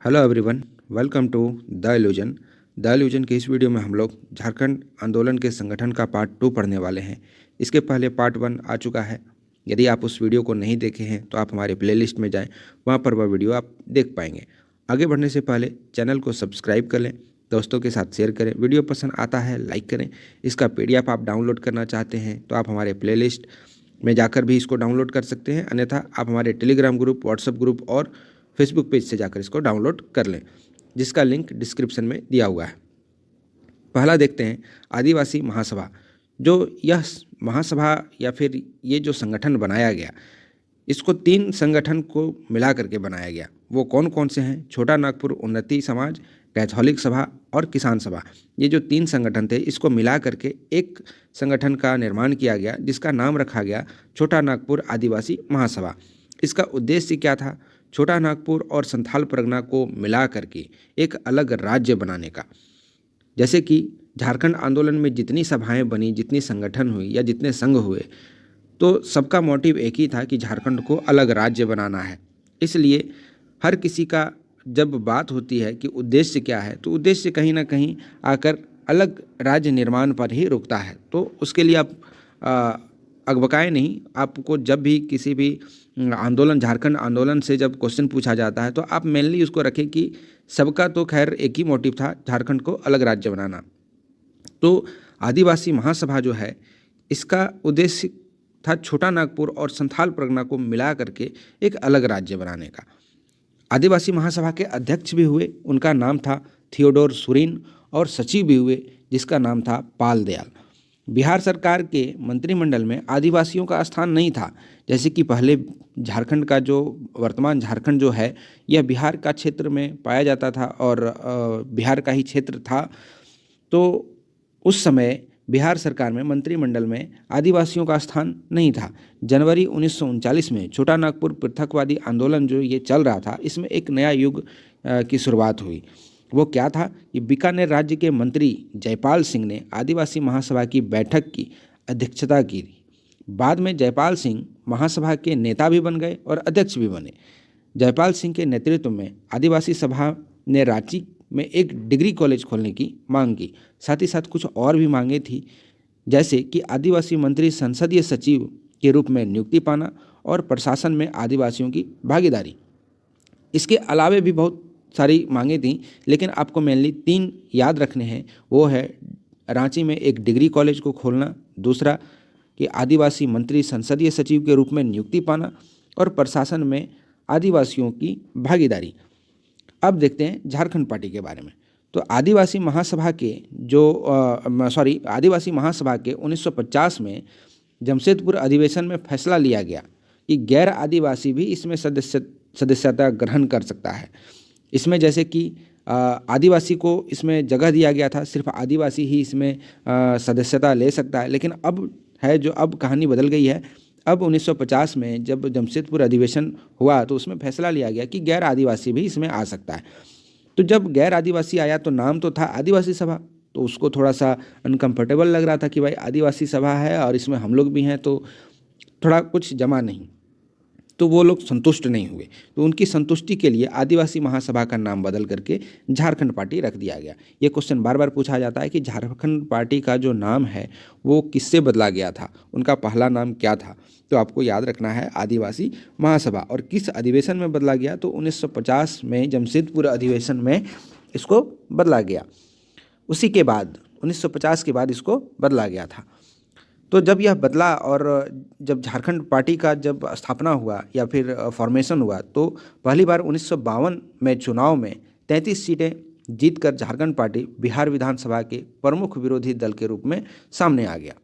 Hello everyone, welcome to the illusion. The illusion के इस video में हम लोग झारखंड आंदोलन के संगठन का पार्ट 2 पढ़ने वाले हैं। इसके पहले पार्ट 1 आ चुका है। यदि आप उस वीडियो को नहीं देखे हैं तो आप हमारे प्लेलिस्ट में जाएं, वहां पर वह वीडियो आप देख पाएंगे। आगे बढ़ने से पहले चैनल को सब्सक्राइब कर लें, दोस्तों के साथ शेयर करें, वीडियो पसंद आता है लाइक करें। इसका PDF आप डाउनलोड करना चाहते हैं तो आप हमारे प्लेलिस्ट में जाकर भी इसको डाउनलोड कर सकते हैं, अन्यथा आप हमारे टेलीग्राम ग्रुप, व्हाट्सएप ग्रुप और फेसबुक पेज से जाकर इसको डाउनलोड कर लें, जिसका लिंक डिस्क्रिप्शन में दिया हुआ है। पहला देखते हैं आदिवासी महासभा। जो यह महासभा या फिर ये जो संगठन बनाया गया, इसको 3 संगठन को मिला करके बनाया गया। वो कौन कौन से हैं? छोटा नागपुर उन्नति समाज, कैथोलिक सभा और किसान सभा। ये जो 3 संगठन थे, इसको मिला करके एक संगठन का निर्माण किया गया, जिसका नाम रखा गया छोटा नागपुर आदिवासी महासभा। इसका उद्देश्य क्या था? छोटा नागपुर और संथाल परगना को मिला करके एक अलग राज्य बनाने का। जैसे कि झारखंड आंदोलन में जितनी सभाएं बनी, जितनी संगठन हुई या जितने संघ हुए, तो सबका मोटिव एक ही था कि झारखंड को अलग राज्य बनाना है। इसलिए हर किसी का जब बात होती है कि उद्देश्य क्या है, तो उद्देश्य कहीं ना कहीं आकर अलग राज्य निर्माण पर ही रुकता है। तो उसके लिए आप अकबकाएं नहीं। आपको जब भी किसी भी आंदोलन, झारखंड आंदोलन से जब क्वेश्चन पूछा जाता है, तो आप मेनली उसको रखें कि सबका तो खैर एक ही मोटिव था, झारखंड को अलग राज्य बनाना। तो आदिवासी महासभा जो है, इसका उद्देश्य था छोटा नागपुर और संथाल परगना को मिला करके एक अलग राज्य बनाने का। आदिवासी महासभा के अध्यक्ष भी हुए, उनका नाम था थियोडोर सुरीन, और सचिव भी हुए, जिसका नाम था पाल दयाल। बिहार सरकार के मंत्रिमंडल में आदिवासियों का स्थान नहीं था। जैसे कि पहले झारखंड का जो वर्तमान झारखंड जो है, यह बिहार का क्षेत्र में पाया जाता था और बिहार का ही क्षेत्र था। तो उस समय बिहार सरकार में मंत्रिमंडल में आदिवासियों का स्थान नहीं था। जनवरी 1939 में छोटा नागपुर पृथकवादी आंदोलन जो ये चल रहा था, इसमें एक नया युग की शुरुआत हुई। वो क्या था कि बीकानेर राज्य के मंत्री जयपाल सिंह ने आदिवासी महासभा की बैठक की अध्यक्षता की। बाद में जयपाल सिंह महासभा के नेता भी बन गए और अध्यक्ष भी बने। जयपाल सिंह के नेतृत्व में आदिवासी सभा ने रांची में एक डिग्री कॉलेज खोलने की मांग की। साथ ही साथ कुछ और भी मांगे थी, जैसे कि आदिवासी मंत्री संसदीय सचिव के रूप में नियुक्ति पाना और प्रशासन में आदिवासियों की भागीदारी। इसके अलावे भी बहुत सारी मांगे थी, लेकिन आपको मेनली 3 याद रखने हैं। वो है रांची में एक डिग्री कॉलेज को खोलना, दूसरा कि आदिवासी मंत्री संसदीय सचिव के रूप में नियुक्ति पाना, और प्रशासन में आदिवासियों की भागीदारी। अब देखते हैं झारखंड पार्टी के बारे में। तो आदिवासी महासभा के आदिवासी महासभा के 1950 में जमशेदपुर अधिवेशन में फैसला लिया गया कि गैर आदिवासी भी इसमें सदस्यता ग्रहण कर सकता है। इसमें जैसे कि आदिवासी को इसमें जगह दिया गया था, सिर्फ आदिवासी ही इसमें सदस्यता ले सकता है। लेकिन अब कहानी बदल गई है। अब 1950 में जब जमशेदपुर अधिवेशन हुआ, तो उसमें फैसला लिया गया कि गैर आदिवासी भी इसमें आ सकता है। तो जब गैर आदिवासी आया, तो नाम तो था आदिवासी सभा, तो उसको थोड़ा सा अनकंफर्टेबल लग रहा था कि भाई आदिवासी सभा है और इसमें हम लोग भी हैं, तो थोड़ा कुछ जमा नहीं। तो वो लोग संतुष्ट नहीं हुए। तो उनकी संतुष्टि के लिए आदिवासी महासभा का नाम बदल करके झारखंड पार्टी रख दिया गया। ये क्वेश्चन बार बार पूछा जाता है कि झारखंड पार्टी का जो नाम है वो किससे बदला गया था, उनका पहला नाम क्या था? तो आपको याद रखना है आदिवासी महासभा। और किस अधिवेशन में बदला गया? तो 1950 में जमशेदपुर अधिवेशन में इसको बदला गया। उसी के बाद 1950 के बाद इसको बदला गया था। तो जब यह बदला और जब झारखंड पार्टी का जब स्थापना हुआ या फिर फॉर्मेशन हुआ, तो पहली बार 1952 में चुनाव में 33 सीटें जीतकर झारखंड पार्टी बिहार विधानसभा के प्रमुख विरोधी दल के रूप में सामने आ गया।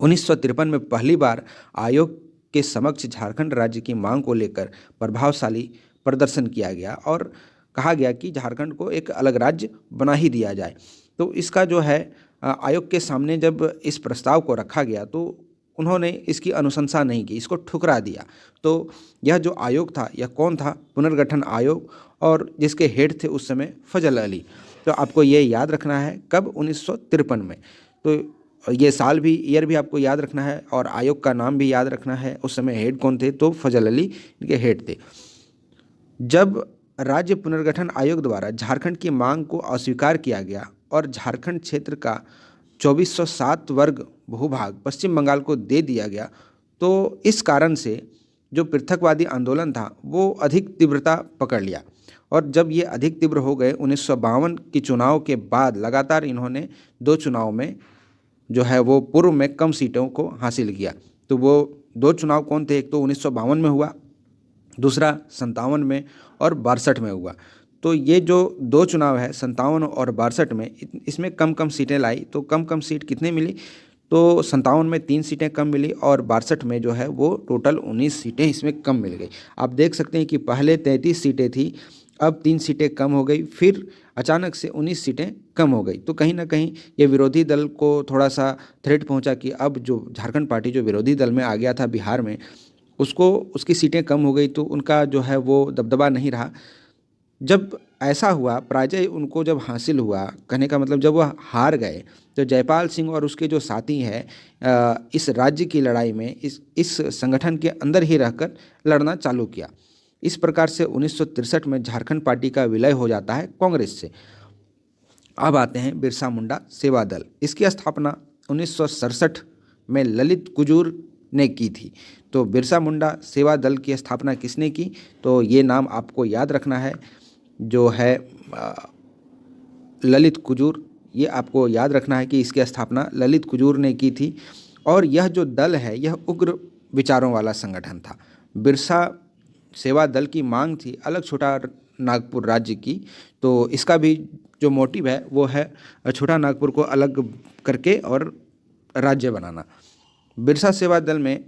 1953 में पहली बार आयोग के समक्ष झारखंड राज्य की मांग को लेकर प्रभावशाली प्रदर्शन किया गया और कहा गया कि झारखंड को एक अलग राज्य बना ही दिया जाए। तो इसका जो है आयोग के सामने जब इस प्रस्ताव को रखा गया, तो उन्होंने इसकी अनुशंसा नहीं की, इसको ठुकरा दिया। तो यह जो आयोग था, यह कौन था? पुनर्गठन आयोग, और जिसके हेड थे उस समय फजल अली। तो आपको ये याद रखना है। कब? 1953 में। तो ये साल भी, ईयर भी आपको याद रखना है, और आयोग का नाम भी याद रखना है। उस समय हेड कौन थे? तो फजल अली इनके हेड थे। जब राज्य पुनर्गठन आयोग द्वारा झारखंड की मांग को अस्वीकार किया गया और झारखंड क्षेत्र का 2407 वर्ग भूभाग पश्चिम बंगाल को दे दिया गया, तो इस कारण से जो पृथकवादी आंदोलन था वो अधिक तीव्रता पकड़ लिया। और जब ये अधिक तीव्र हो गए 1952 के चुनाव के बाद लगातार इन्होंने 2 चुनाव में जो है वो पूर्व में कम सीटों को हासिल किया। तो वो 2 चुनाव कौन थे? एक तो 1952 में हुआ, दूसरा 57 में और 62 में हुआ। तो ये जो 2 चुनाव है 57 और 62 में, इसमें कम कम सीटें लाई। तो कम कम सीट कितने मिली? तो 57 में 3 सीटें कम मिली और 62 में जो है वो टोटल 19 सीटें इसमें कम मिल गई। आप देख सकते हैं कि पहले 33 सीटें थी, अब 3 सीटें कम हो गई, फिर अचानक से 19 सीटें कम हो गई। तो कहीं ना कहीं ये विरोधी दल को थोड़ा सा थ्रेट पहुंचा कि अब जो झारखंड पार्टी जो विरोधी दल में आ गया था बिहार में, उसको उसकी सीटें कम हो गई, तो उनका जो है वो दबदबा नहीं रहा। जब ऐसा हुआ, पराजय उनको जब हासिल हुआ, कहने का मतलब जब वह हार गए, तो जयपाल सिंह और उसके जो साथी हैं इस राज्य की लड़ाई में इस संगठन के अंदर ही रहकर लड़ना चालू किया। इस प्रकार से 1963 में झारखंड पार्टी का विलय हो जाता है कांग्रेस से। अब आते हैं बिरसा मुंडा सेवा दल। इसकी स्थापना 1967 में ललित कुजूर ने की थी। तो बिरसा मुंडा सेवा दल की स्थापना किसने की? तो ये नाम आपको याद रखना है, जो है ललित कुजूर। ये आपको याद रखना है कि इसकी स्थापना ललित कुजूर ने की थी। और यह जो दल है यह उग्र विचारों वाला संगठन था। बिरसा सेवा दल की मांग थी अलग छोटा नागपुर राज्य की। तो इसका भी जो मोटिव है वो है छोटा नागपुर को अलग करके और राज्य बनाना। बिरसा सेवा दल में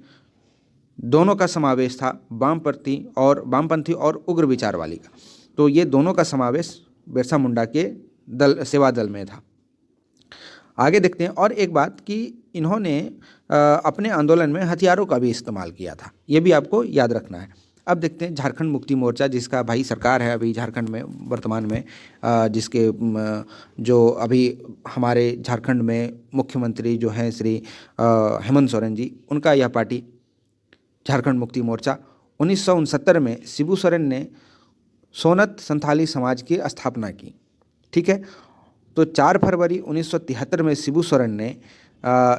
दोनों का समावेश था, वामपंथी और उग्र विचार वाली का। तो ये दोनों का समावेश बिरसा मुंडा के सेवा दल में था। आगे देखते हैं और एक बात कि इन्होंने अपने आंदोलन में हथियारों का भी इस्तेमाल किया था, ये भी आपको याद रखना है। अब देखते हैं झारखंड मुक्ति मोर्चा, जिसका भाई सरकार है अभी झारखंड में वर्तमान में, जिसके जो अभी हमारे झारखंड में मुख्यमंत्री जो हैं श्री हेमंत सोरेन जी, उनका यह पार्टी झारखंड मुक्ति मोर्चा। 1969 में शिबू सोरेन ने सोनत संथाली समाज की स्थापना की। ठीक है, तो 4 फरवरी 1973 में शिबू सोरेन ने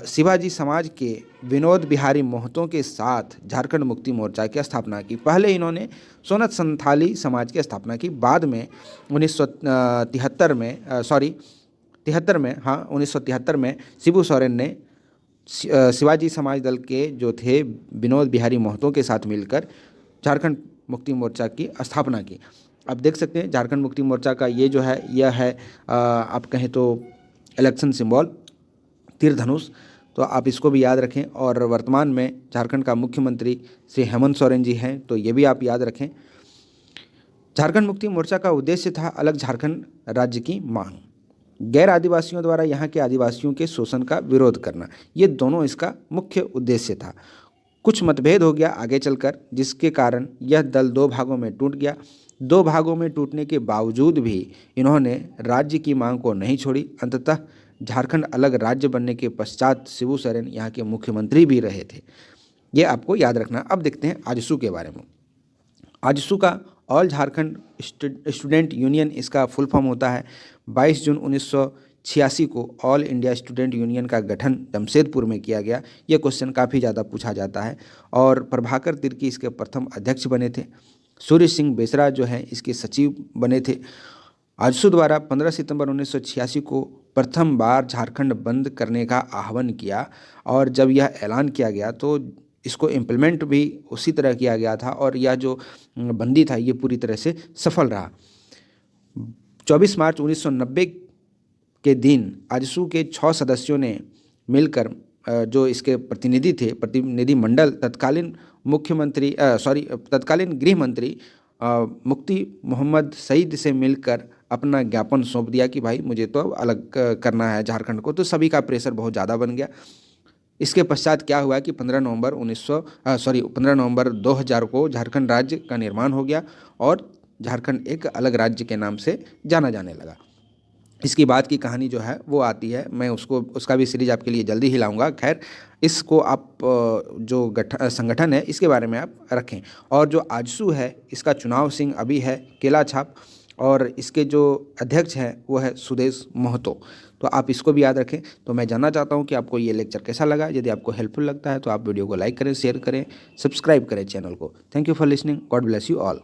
शिवाजी समाज के विनोद बिहारी मोहतों के साथ झारखंड मुक्ति मोर्चा की स्थापना की। पहले इन्होंने सोनत संथाली समाज की स्थापना की, बाद में 1973 में शिबू सोरेन ने शिवाजी समाज दल के जो थे विनोद बिहारी मोहतों के साथ मिलकर झारखंड मुक्ति मोर्चा की स्थापना की। आप देख सकते हैं झारखंड मुक्ति मोर्चा का ये जो है यह है आप कहें तो इलेक्शन सिंबल तीर धनुष। तो आप इसको भी याद रखें। और वर्तमान में झारखंड का मुख्यमंत्री श्री हेमंत सोरेन जी हैं, तो ये भी आप याद रखें। झारखंड मुक्ति मोर्चा का उद्देश्य था अलग झारखंड राज्य की मांग, गैर आदिवासियों द्वारा यहाँ के आदिवासियों के शोषण का विरोध करना, ये दोनों इसका मुख्य उद्देश्य था। कुछ मतभेद हो गया आगे चलकर, जिसके कारण यह दल 2 भागों में टूट गया। 2 भागों में टूटने के बावजूद भी इन्होंने राज्य की मांग को नहीं छोड़ी। अंततः झारखंड अलग राज्य बनने के पश्चात शिबू सोरेन यहाँ के मुख्यमंत्री भी रहे थे, ये आपको याद रखना। अब देखते हैं आजसू के बारे में। आजसू का ऑल झारखंड स्टूडेंट यूनियन इसका फुल फॉर्म होता है। 22 जून 1986 को ऑल इंडिया स्टूडेंट यूनियन का गठन जमशेदपुर में किया गया। ये क्वेश्चन काफ़ी ज़्यादा पूछा जाता है। और प्रभाकर तिर्की इसके प्रथम अध्यक्ष बने थे। सूर्य सिंह बेसरा जो है इसके सचिव बने थे। आजसू द्वारा 15 सितंबर 1986 को प्रथम बार झारखंड बंद करने का आह्वान किया, और जब यह ऐलान किया गया तो इसको इम्प्लीमेंट भी उसी तरह किया गया था, और यह जो बंदी था ये पूरी तरह से सफल रहा। 24 मार्च 1990 के दिन आजसू के 6 सदस्यों ने मिलकर जो इसके प्रतिनिधि थे, प्रतिनिधि मंडल तत्कालीन गृह मंत्री मुफ्ती मोहम्मद सईद से मिलकर अपना ज्ञापन सौंप दिया कि भाई मुझे तो अलग करना है झारखंड को। तो सभी का प्रेशर बहुत ज़्यादा बन गया। इसके पश्चात क्या हुआ कि 15 नवंबर 2000 को झारखंड राज्य का निर्माण हो गया और झारखंड एक अलग राज्य के नाम से जाना जाने लगा। इसकी बाद की कहानी जो है वो आती है, मैं उसका भी सीरीज आपके लिए जल्दी ही लाऊंगा। खैर, इसको आप जो संगठन है इसके बारे में आप रखें। और जो आजसू है इसका चुनाव सिंह अभी है केला छाप, और इसके जो अध्यक्ष हैं वो है सुदेश महतो। तो आप इसको भी याद रखें। तो मैं जानना चाहता हूँ कि आपको ये लेक्चर कैसा लगा। यदि आपको हेल्पफुल लगता है तो आप वीडियो को लाइक करें, शेयर करें, सब्सक्राइब करें चैनल को। Thank you for listening. God bless you all.